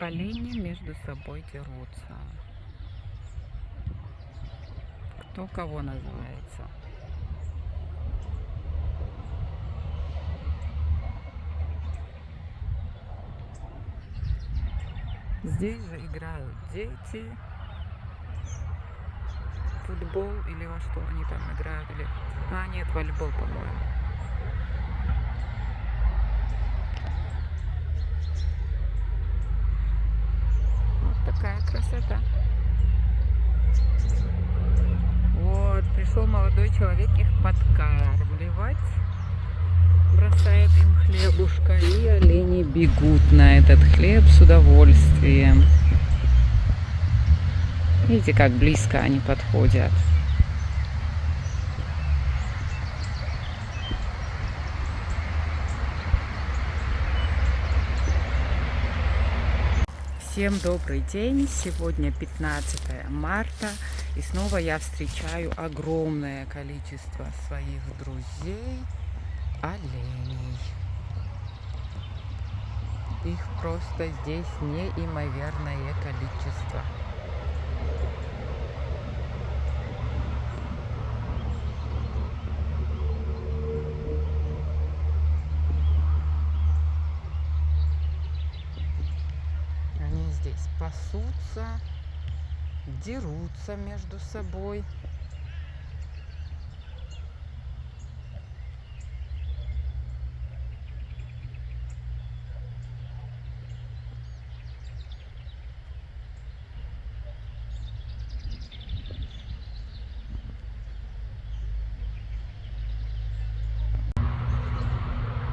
Олени между собой дерутся. Кто кого называется. Здесь же играют дети. Футбол или во что они там играют? Или... А, нет, волейбол, по-моему. Вот такая красота. Вот, пришел молодой человек их подкармливать. Бросает им хлебушка. И олени бегут на этот хлеб с удовольствием. Видите, как близко они подходят. Всем добрый день! Сегодня 15 марта. И снова я встречаю огромное количество своих друзей оленей. Их просто здесь неимоверное количество. Они здесь пасутся, дерутся между собой.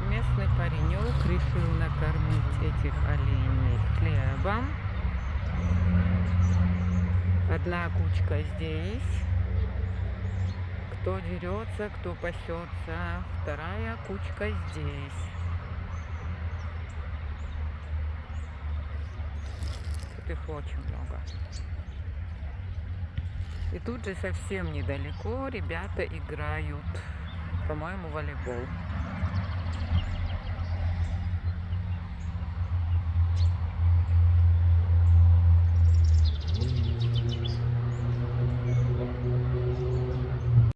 Местный паренек решил накормить этих оленей хлебом. Одна кучка здесь, кто дерется, кто пасется. Вторая кучка здесь. Тут их очень много. И тут же совсем недалеко ребята играют, по-моему, волейбол.